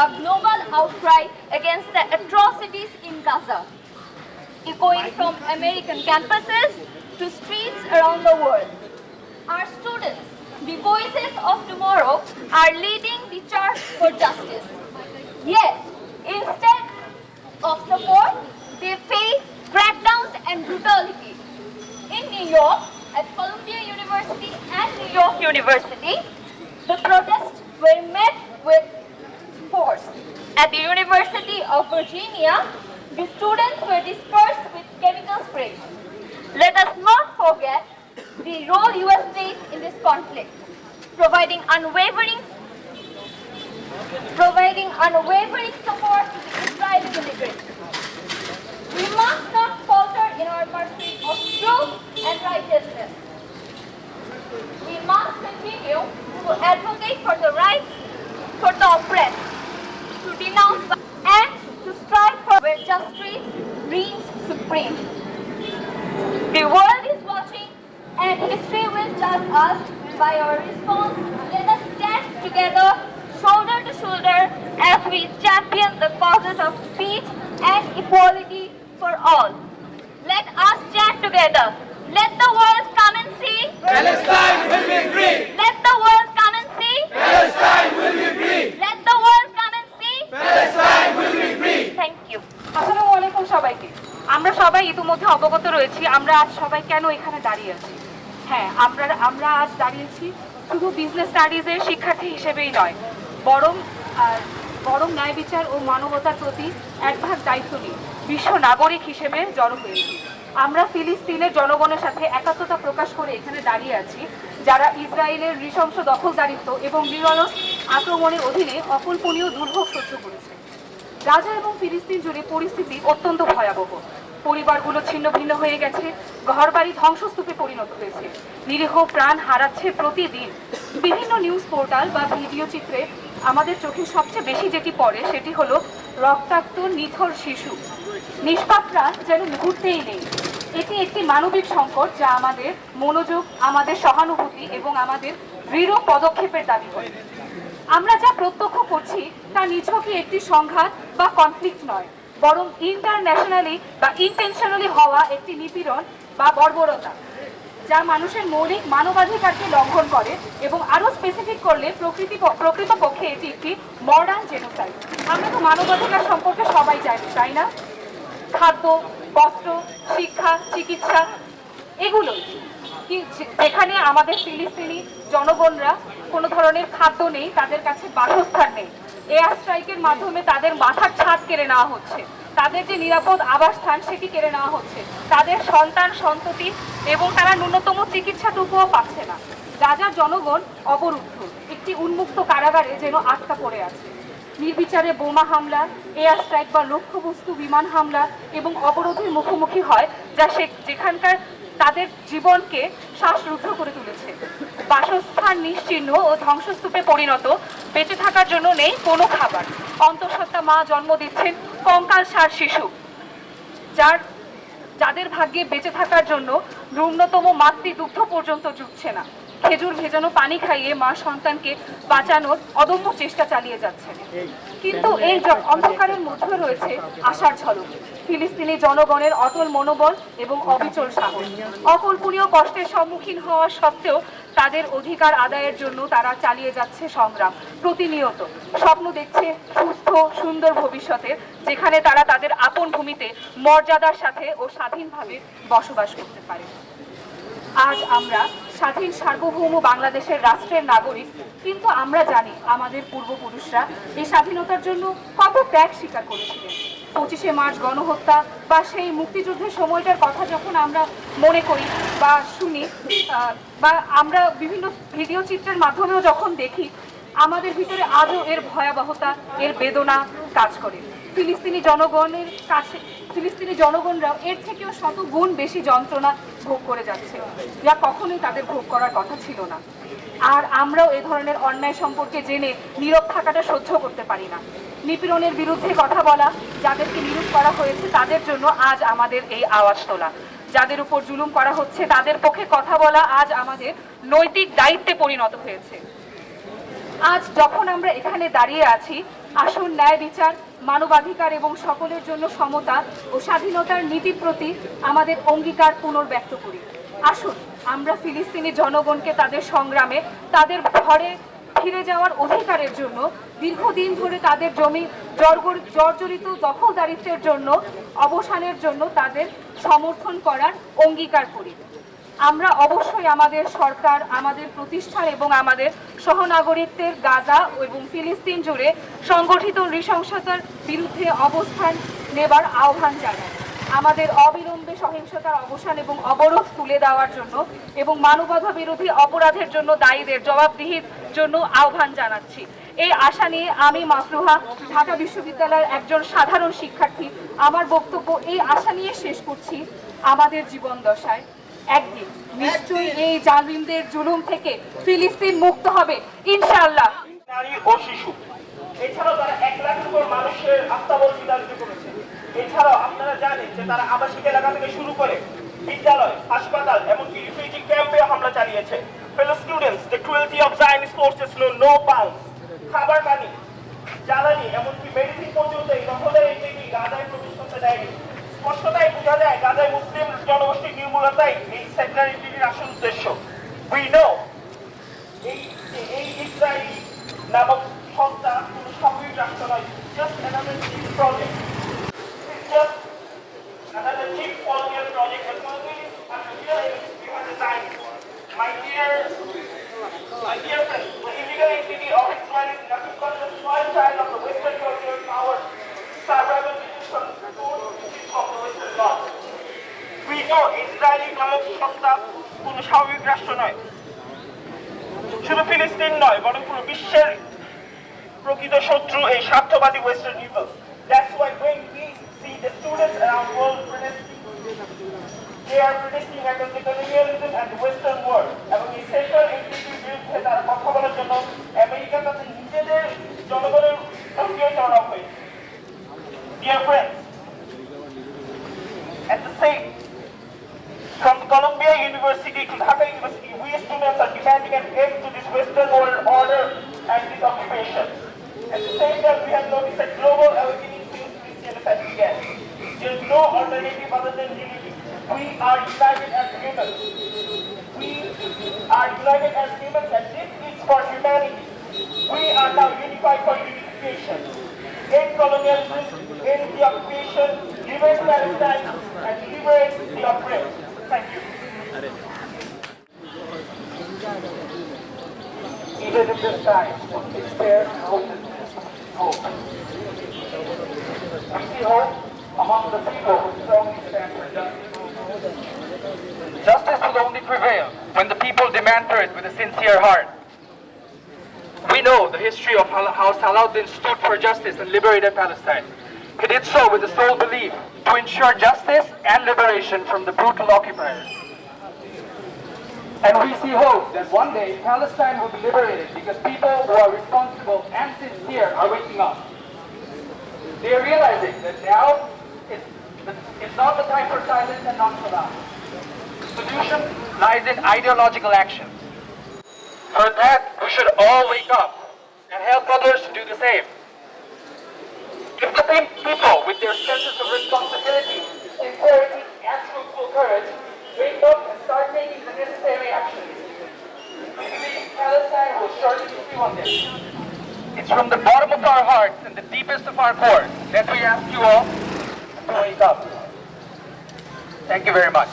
a global outcry against the atrocities in Gaza, echoing from American campuses to streets around the world. Our students, the voices of tomorrow, are leading the charge for justice. Yet, instead of support, they face crackdowns and brutality. In New York, at Columbia University and New York University, the protests were met with force. At the University of Virginia, the students were dispersed with chemical sprays. Let us not forget the role US plays in this conflict, providing unwavering support to the Israeli military. We must not falter in our pursuit of truth and righteousness. We must continue to advocate for the rights for the oppressed, to denounce and to strive for where justice reigns supreme. The world is watching and history will judge us by our response. Let us stand together, shoulder to shoulder, as we champion the causes of peace and equality for all. Let us stand together. Let the world come and see. Palestine will be free. Let the world come and see. Palestine will be free. Let the world come and see. Palestine will be free. Thank you. আসসালামু আলাইকুম সবাইকে। আমরা সবাই ইতিমধ্যে অবগত রয়েছি আমরা আজ সবাই কেন এখানে দাঁড়িয়ে আছি। হ্যাঁ, আমরা আজ দাঁড়িয়েছি শুধু বিজনেস স্টাডিজের শিক্ষার্থী হিসেবেই নয়, বরং ন্যায় বিচার ও মানবতার প্রতি এক ভাগ দায়িত্ব নিয়ে বিশ্ব নাগরিক হিসেবে জড়ো হয়েছি। আমরা ফিলিস্তিনের জনগণের সাথে একাত্মতা প্রকাশ করে এখানে দাঁড়িয়ে আছি, যারা ইসরায়েলের নৃশংস দখলদারিত্ব এবং নিরলস আক্রমণের অধীনে অকল্পনীয় দুর্ভোগ সহ্য করেছে। গাজা এবং ফিলিস্তিন জুড়ে পরিস্থিতি অত্যন্ত ভয়াবহ। পরিবারগুলো ছিন্ন ভিন্ন হয়ে গেছে, ঘরবাড়ি ধ্বংসস্তূপে পরিণত হয়েছে, নিরীহ প্রাণ হারাচ্ছে প্রতিদিন। বিভিন্ন নিউজ পোর্টাল বা ভিডিও চিত্রে আমাদের চোখে সবচেয়ে বেশি যেটি পড়ে সেটি হলো রক্তাক্ত নিথর শিশু, নিষ্পাপ প্রাণ যেন মুহূর্তেই নেই। এটি একটি মানবিক সংকট যা আমাদের মনোযোগ, আমাদের সহানুভূতি এবং আমাদের দৃঢ় পদক্ষেপের দাবি করে। আমরা যা প্রত্যক্ষ করছি তা নিছকই একটি সংঘাত বা কনফ্লিক্ট নয়, বরং ইন্টারন্যাশনালি বা ইন্টেনশনালি হওয়া একটি নিপীড়ন বা বর্বরতা, যা মানুষের মৌলিক মানবাধিকারকে লঙ্ঘন করে এবং আরও স্পেসিফিক করলে প্রকৃতপক্ষে এটি একটি মডার্ন জেনোসাইড। আমরা তো মানবাধিকার সম্পর্কে সবাই জানি, তাই না? খাদ্য, বস্ত্র, শিক্ষা, চিকিৎসা, এগুলোই। যেখানে আমাদের ফিলিস্তিনি জনগণরা কোনো ধরনের খাদ্য নেই, তাদের কাছে বাসস্থান নেই, এয়ার স্ট্রাইকের মাধ্যমে তাদের মাথার ছাদ কেড়ে নেওয়া হচ্ছে, তাদের যে নিরাপদ আবাসস্থান সেটি কেড়ে নেওয়া হচ্ছে, তাদের সন্তান সন্ততি এবং তারা ন্যূনতম চিকিৎসাটুকুও পাচ্ছে না। গাজার জনগণ অবরুদ্ধ একটি উন্মুক্ত কারাগারে যেন আটকা পড়ে আছে। নির্বিচারে বোমা হামলা, এয়ার স্ট্রাইক বা লক্ষ্যবস্তু বিমান হামলা এবং অবরোধের মুখোমুখি হয়, যা যেখানকার তাদের জীবনকে শ্বাসরুদ্ধ করে তুলেছে। বাসস্থান নিশ্চিহ্ন ও ধ্বংসস্তূপে পরিণত, বেঁচে থাকার জন্য নেই কোনো খাবার। অন্তঃসত্ত্বা মা জন্ম দিচ্ছেন কঙ্কালসার শিশু, যাদের ভাগ্যে বেঁচে থাকার জন্য ন্যূনতম মাতৃদুগ্ধ পর্যন্ত জুটছে না। খেজুর ভেজানো পানি খাইয়ে মা সন্তানকে বাঁচানোর অদম্য চেষ্টা চালিয়ে যাচ্ছে। কিন্তু এই অন্ধকারের মধ্যে রয়েছে আশার ঝলক। ফিলিস্তিনি জনগণের অটল মনোবল এবং অবিচল সাহস। অকল্পনীয় কষ্টের সম্মুখীন হওয়া সত্ত্বেও তাদের অধিকার আদায়ের জন্য তারা চালিয়ে যাচ্ছে সংগ্রাম। প্রতিনিয়ত স্বপ্ন দেখছে সুস্থ সুন্দর ভবিষ্যতের, যেখানে তারা তাদের আপন ভূমিতে মর্যাদার সাথে ও স্বাধীনভাবে বসবাস করতে পারে। আজ আমরা স্বাধীন সার্বভৌম বাংলাদেশের রাষ্ট্রের নাগরিক, কিন্তু আমরা জানি আমাদের পূর্বপুরুষরা এই স্বাধীনতার জন্য কত ত্যাগ স্বীকার করেছিলেন। 25শে মার্চ গণহত্যা বা সেই মুক্তিযুদ্ধের সময়টার কথা যখন আমরা মনে করি বা শুনি বা আমরা বিভিন্ন ভিডিও চিত্রের মাধ্যমেও যখন দেখি, আমাদের ভিতরে আজও এর ভয়াবহতা, এর বেদনা কাজ করে। ফিলিস্তিনি জনগণরাও এর থেকেও শত গুণ বেশি যন্ত্রণা ভোগ করে যাচ্ছে, যা কখনোই তাদের ভোগ করার কথা ছিল না। আর আমরাও এ ধরনের অন্যায় সম্পর্কে জেনে নীরব থাকাটা সহ্য করতে পারি না। নিপীড়নের বিরুদ্ধে কথা বলা, যাদেরকে নিরূপ করা হয়েছে তাদের জন্য আজ আমাদের এই আওয়াজ তোলা। যাদের উপর জুলুম করা হচ্ছে তাদের পক্ষে কথা বলা আজ আমাদের নৈতিক দায়িত্বে পরিণত হয়েছে। আজ যখন আমরা এখানে দাঁড়িয়ে আছি, আসুন ন্যায় বিচার, মানবাধিকার এবং সকলের জন্য সমতা ও স্বাধীনতার নীতির প্রতি আমাদের অঙ্গীকার পুনর্ব্যক্ত করি। আসুন আমরা ফিলিস্তিনি জনগণকে তাদের সংগ্রামে, তাদের ঘরে ফিরে যাওয়ার অধিকারের জন্য, দীর্ঘদিন ধরে তাদের জমি জর্জরিত দখলদারিত্বের জন্য অবসানের জন্য তাদের সমর্থন করার অঙ্গীকার করি। আমরা অবশ্যই আমাদের সরকার, আমাদের প্রতিষ্ঠান এবং আমাদের সহনাগরিকদের গাজা এবং ফিলিস্তিন জুড়ে সংগঠিত নৃশংসতার বিরুদ্ধে অবস্থান নেবার আহ্বান জানাই। আমাদের অবিলম্বে সহিংসতার অবসান এবং অবরোধ তুলে দেওয়ার জন্য এবং মানবতা বিরোধী অপরাধের জন্য দায়ীদের জবাবদিহির জন্য আহ্বান জানাচ্ছি। এই আশা নিয়ে আমি মাফরুহা, ঢাকা বিশ্ববিদ্যালয়ের একজন সাধারণ শিক্ষার্থী, আমার বক্তব্য এই আশা নিয়ে শেষ করছি। আমাদের জীবন দশায় একদিন নিশ্চয়ই এই জালিমদের জুলুম থেকে ফিলিস্তিন মুক্ত হবে, ইনশাআল্লাহ। নারী ও শিশু, এছাড়াও তারা 1 লাখের উপর মানুষের আস্থাবল বিতাড়িত করেছে। এছাড়াও আপনারা জানেন যে তারা আবাসিক এলাকা থেকে শুরু করে বিদ্যালয়, হাসপাতাল, এমনকি রিফিউজি ক্যাম্পে হামলা চালিয়েছে। Fellow students, the cruelty of Zionist forces know no bounds. খাবার পানি, জ্বালানি, এমনকি মেডিসিন পর্যন্ত এই দখলের এগিয়ে গাজায় প্রবেশ করতে দেয়নি। স্পষ্টতাই বোঝা যায় গাজায় মুসলিম জনগোষ্ঠীর নির্মূলতাই এই সেকুলারিটির আসল উদ্দেশ্য। উই নো এই ইসরায়েলি নামক সংস্থা কোনো সাময়িক রাষ্ট্র নয়, just another cheap project, just another cheap political project that culminates under real aims behind the Zionists. My dear friends, the illegal entity of Israel is nothing but a small child of the Western European powers, survival from the of the Western God. We know Israeli নামক সংস্থা কোনো স্বাভাবিক রাষ্ট্র নয়, শুধু ফিলিস্তিন নয় বরং পুরো বিশ্বের প্রকৃত শত্রু এই স্বার্থবাদী western evil. That's why when we see the students around the world protesting, they are protesting against the colonialism and the Western world. এবং এই সেন্ট্রাল এন্টিটির বিরুদ্ধে তারা কথা বলার জন্য আমেরিকা তাদের নিজেদের জনগণের সঙ্গে চড়াও হয়েছে। Dear friends, at the same from Columbia University to Dhaka University, we students are demanding an end to this Western world order and this occupation. At the same time, we have noticed that global awakening since this genocide began. There is no alternative other than unity. We are united as humans. We are united as humans, and this is for humanity. We are now unified for unification. End colonialism, end the occupation, liberate Palestine, and liberate the oppressed. Thank you. Even in this time of despair and hopelessness, hope. We see hope among the people who strongly stand for justice. Justice will only prevail when the people demand for it with a sincere heart. We know the history of how Salahuddin stood for justice and liberated Palestine. He did so with the sole belief to ensure justice and liberation from the brutal occupiers. And we see hope that one day Palestine will be liberated because people who are responsible and sincere are waking up. They are realizing that now it's not the time for silence and nonchalance. The solution lies in ideological action. For that, we should all wake up and help others to do the same. If the same people with their senses of responsibility, sincerity, and truthful courage wake up and start taking the necessary actions, we believe Palestine will surely be free one day. It's from the bottom of our hearts and the deepest of our core that we ask you all to wake up. Thank you very much.